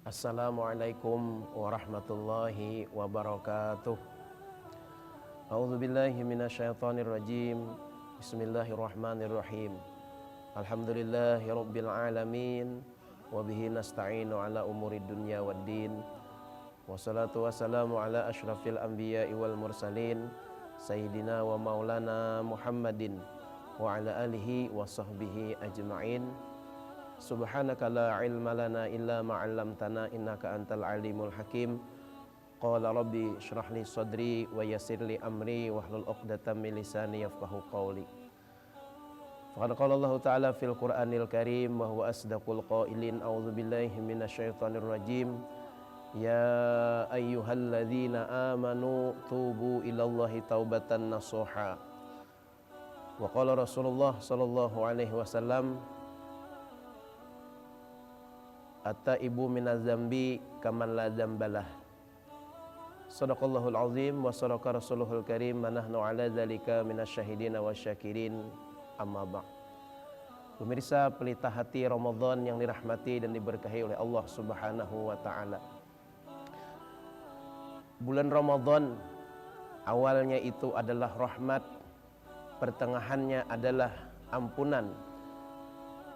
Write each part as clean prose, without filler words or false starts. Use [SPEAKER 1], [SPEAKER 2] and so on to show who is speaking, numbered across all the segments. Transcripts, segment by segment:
[SPEAKER 1] Assalamualaikum warahmatullahi wabarakatuh. A'udzu billahi minasyaitonir rajim. Bismillahirrahmanirrahim. Alhamdulillahi rabbil alamin wa bihi nasta'inu ala umurid dunya waddin. Wassalatu wassalamu ala asyrafil anbiya'i wal mursalin sayyidina wa maulana Muhammadin wa ala alihi wa sahbihi ajma'in. Subhanaka la ilma lana illa ma 'allamtana innaka antal alimul hakim. Qala rabbi shrah li sadri wa yassir li amri wahlul 'uqdatam min lisani yafqahu qawli. Faqad qala Allah ta'ala fil Qur'anil Karim wa huwa asdaqul qailin. A'udzu billahi minasyaitonir rajim. Ya ayyuhalladzina amanu tubu ilallahi taubatan nasuha. Wa qala Rasulullah sallallahu alaihi wasallam, at-taibu minaz zambi kaman la dzambalah. Shadaqallahul azim wa shadaqa rasuluhul karim wa nahnu ala dzalika minasyahidina wasyakirin. Amma ba'd. Pemirsa pelita hati Ramadan yang dirahmati dan diberkahi oleh Allah Subhanahu wa taala. Bulan Ramadan awalnya itu adalah rahmat, pertengahannya adalah ampunan,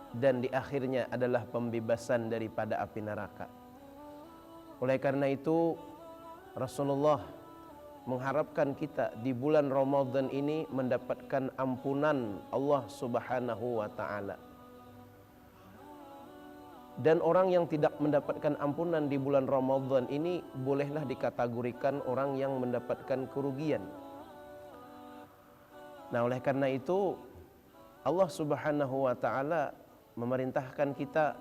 [SPEAKER 1] dan di akhirnya adalah pembebasan daripada api neraka. Oleh karena itu Rasulullah mengharapkan kita di bulan Ramadan ini mendapatkan ampunan Allah Subhanahu wa taala. Dan orang yang tidak mendapatkan ampunan di bulan Ramadan ini bolehlah dikategorikan orang yang mendapatkan kerugian. Nah, oleh karena itu Allah Subhanahu wa taala memerintahkan kita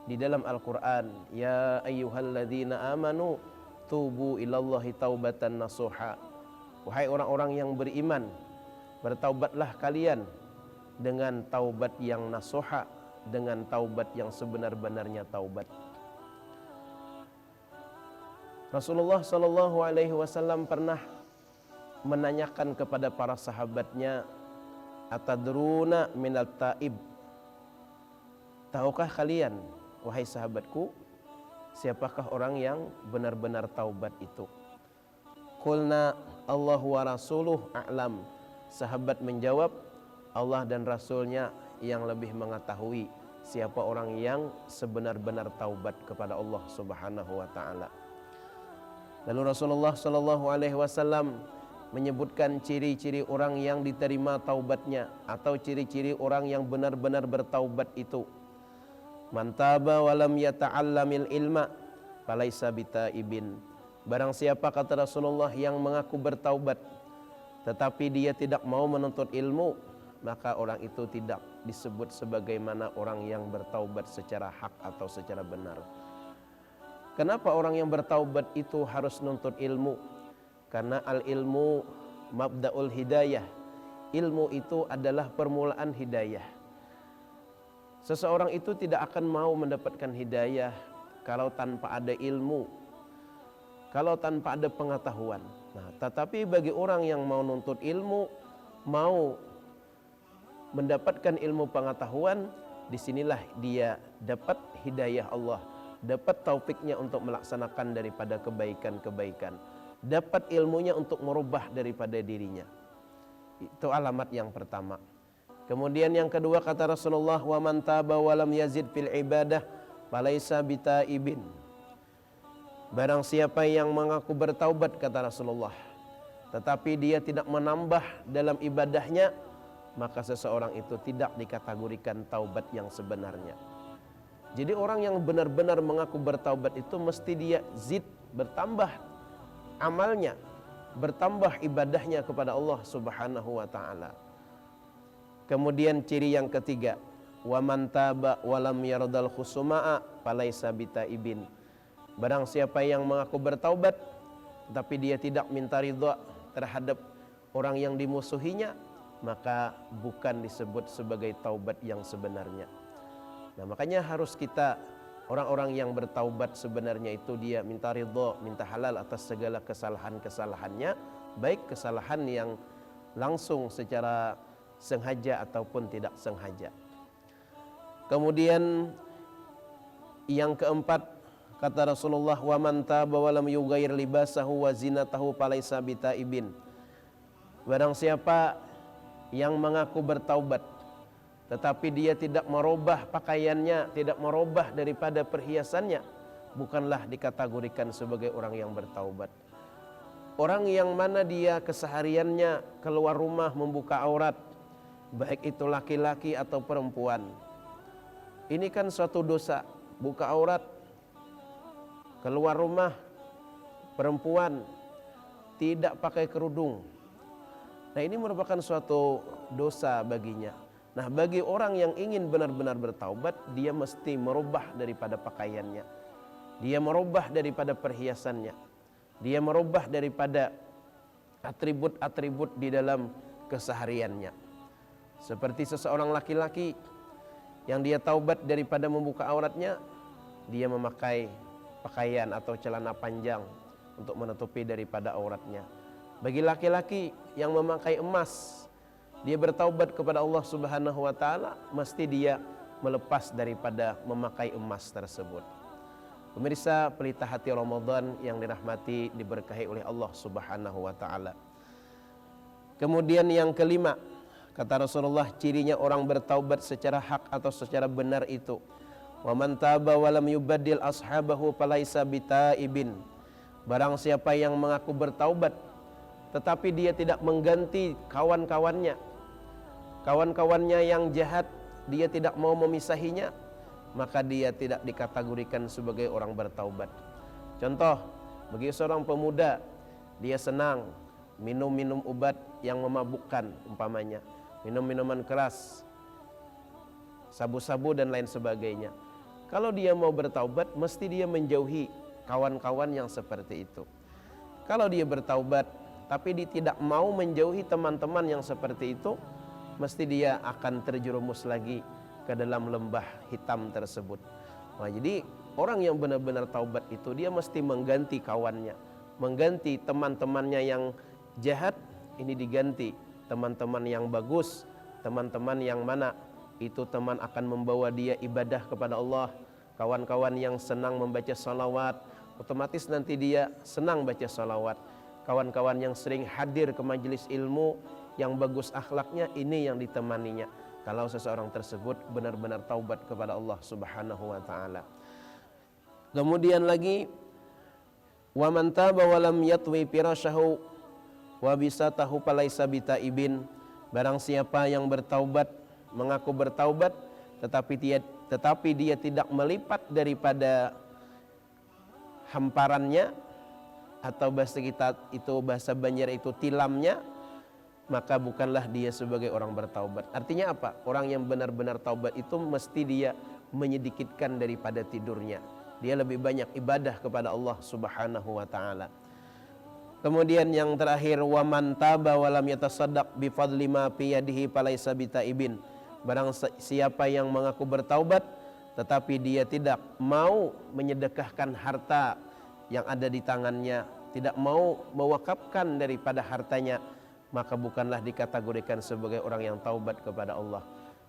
[SPEAKER 1] di dalam Al-Quran, ya ayyuhalladzina amanu tubu ilallahi taubatan nasuha. Wahai orang-orang yang beriman, bertaubatlah kalian dengan taubat yang nasuha, dengan taubat yang sebenar-benarnya taubat. Rasulullah sallallahu alaihi wasallam pernah menanyakan kepada para sahabatnya, atadruna minat taib, tahukah kalian, wahai sahabatku, siapakah orang yang benar-benar taubat itu? Qulna Allahu wa rasuluh a'lam. Sahabat menjawab, Allah dan Rasulnya yang lebih mengetahui siapa orang yang sebenar-benar taubat kepada Allah Subhanahu wa taala. Lalu Rasulullah sallallahu alaihi wasallam menyebutkan ciri-ciri orang yang diterima taubatnya, atau ciri-ciri orang yang benar-benar bertaubat itu. Man taba wa lam yata'allamil ilma falaisa bitaibin. Barang siapa, kata Rasulullah, yang mengaku bertaubat tetapi dia tidak mau menuntut ilmu, maka orang itu tidak disebut sebagaimana orang yang bertaubat secara hak atau secara benar. Kenapa orang yang bertaubat itu harus nuntut ilmu? Karena al-ilmu mabda'ul hidayah. Ilmu itu adalah permulaan hidayah. Seseorang itu tidak akan mau mendapatkan hidayah kalau tanpa ada ilmu, kalau tanpa ada pengetahuan. Nah, tetapi bagi orang yang mau nuntut ilmu, mau mendapatkan ilmu pengetahuan, disinilah dia dapat hidayah Allah, dapat taufiknya untuk melaksanakan daripada kebaikan-kebaikan, dapat ilmunya untuk merubah daripada dirinya. Itu alamat yang pertama. Kemudian yang kedua, kata Rasulullah, wa man taba wa lam yazid fil ibadah falaisa bitaibin. Barang siapa yang mengaku bertaubat, kata Rasulullah, tetapi dia tidak menambah dalam ibadahnya, maka seseorang itu tidak dikategorikan taubat yang sebenarnya. Jadi orang yang benar-benar mengaku bertaubat itu mesti dia zid, bertambah amalnya, bertambah ibadahnya kepada Allah Subhanahu wa taala. Kemudian ciri yang ketiga, wa man taba wa lam yardal khusumaa falaisa bitaibin. Barang siapa yang mengaku bertaubat tapi dia tidak minta ridha terhadap orang yang dimusuhinya, maka bukan disebut sebagai taubat yang sebenarnya. Nah, makanya harus kita, orang-orang yang bertaubat sebenarnya itu dia minta ridha, minta halal atas segala kesalahan-kesalahannya, baik kesalahan yang langsung secara sengaja ataupun tidak sengaja. Kemudian yang keempat, Kata Rasulullah, "Wa man taba wa lam yughayyir libasahu wa zinatahu falaisa bitaibin." Barang siapa yang mengaku bertaubat tetapi dia tidak merubah pakaiannya, tidak merubah daripada perhiasannya, bukanlah dikategorikan sebagai orang yang bertaubat. Orang yang mana dia kesehariannya keluar rumah membuka aurat, baik itu laki-laki atau perempuan, ini kan suatu dosa. Buka aurat, keluar rumah, perempuan tidak pakai kerudung, nah ini merupakan suatu dosa baginya. Nah, bagi orang yang ingin benar-benar bertaubat, dia mesti merubah daripada pakaiannya, dia merubah daripada perhiasannya, dia merubah daripada atribut-atribut di dalam kesehariannya. Seperti seseorang laki-laki yang dia taubat daripada membuka auratnya, dia memakai pakaian atau celana panjang untuk menutupi daripada auratnya. Bagi laki-laki yang memakai emas, dia bertaubat kepada Allah Subhanahu wa taala, mesti dia melepas daripada memakai emas tersebut. Pemirsa pelita hati Ramadan yang dirahmati, diberkahi oleh Allah Subhanahu wa taala. Kemudian yang kelima, kata Rasulullah, cirinya orang bertaubat secara hak atau secara benar itu, "Wa man taba wa lam yubaddil ashabahu falaisa bitaibin." Barang siapa yang mengaku bertaubat tetapi dia tidak mengganti kawan-kawannya, kawan-kawannya yang jahat, dia tidak mau memisahinya, maka dia tidak dikategorikan sebagai orang bertaubat. Contoh, bagi seorang pemuda, dia senang minum-minum obat yang memabukkan, umpamanya minum minuman keras, sabu-sabu dan lain sebagainya. Kalau dia mau bertaubat, mesti dia menjauhi kawan-kawan yang seperti itu. Kalau dia bertaubat tapi dia tidak mau menjauhi teman-teman yang seperti itu, mesti dia akan terjerumus lagi ke dalam lembah hitam tersebut. Nah, jadi orang yang benar-benar taubat itu dia mesti mengganti kawannya, mengganti teman-temannya yang jahat, ini diganti teman-teman yang bagus, teman-teman yang mana itu teman akan membawa dia ibadah kepada Allah. Kawan-kawan yang senang membaca salawat, otomatis nanti dia senang baca salawat. Kawan-kawan yang sering hadir ke majelis ilmu, yang bagus akhlaknya, ini yang ditemaninya. Kalau seseorang tersebut benar-benar taubat kepada Allah Subhanahu wa taala. Kemudian lagi, "Wa man taba wa lam yatwi firasyahu wa bisatahu falaisa bitaibin." Barang siapa yang bertaubat, mengaku bertaubat tetapi dia tidak melipat daripada hamparannya, atau bahasa kita itu, bahasa Banjar itu tilamnya, maka bukanlah dia sebagai orang bertaubat. Artinya apa? Orang yang benar-benar taubat itu mesti dia menyedikitkan daripada tidurnya, dia lebih banyak ibadah kepada Allah Subhanahu wa taala. Kemudian yang terakhir, "Wa man taba wa lam yatasaddaq bi fadli ma fi yadihi falaisa bitaibin." Barang siapa yang mengaku bertaubat tetapi dia tidak mau menyedekahkan harta yang ada di tangannya, tidak mau mewakafkan daripada hartanya, maka bukanlah dikategorikan sebagai orang yang taubat kepada Allah.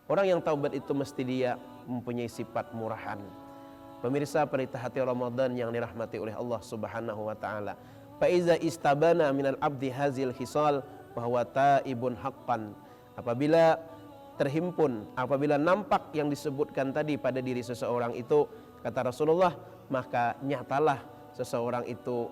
[SPEAKER 1] Orang yang taubat itu mesti dia mempunyai sifat murahan. Pemirsa pelita hati Ramadan yang dirahmati oleh Allah Subhanahu wa taala, fa iza istabana minal abdi hazil hisal bahwa taibun haqqan. Apabila terhimpun, apabila nampak yang disebutkan tadi pada diri seseorang itu, kata Rasulullah, maka nyatalah seseorang itu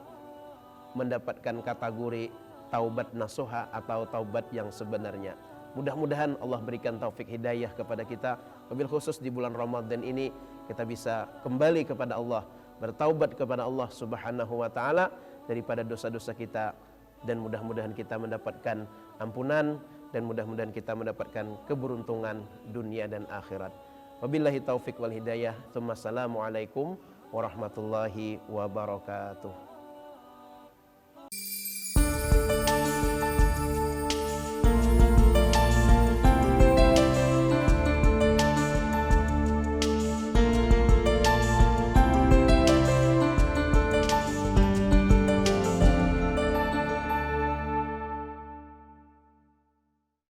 [SPEAKER 1] mendapatkan kategori taubat nasuha atau taubat yang sebenarnya. Mudah-mudahan Allah berikan taufik hidayah kepada kita, wabil khusus di bulan Ramadan ini kita bisa kembali kepada Allah, bertaubat kepada Allah Subhanahu wa taala daripada dosa-dosa kita, dan mudah-mudahan kita mendapatkan ampunan, dan mudah-mudahan kita mendapatkan keberuntungan dunia dan akhirat. Wabillahi taufik wal hidayah. Assalamualaikum warahmatullahi wabarakatuh.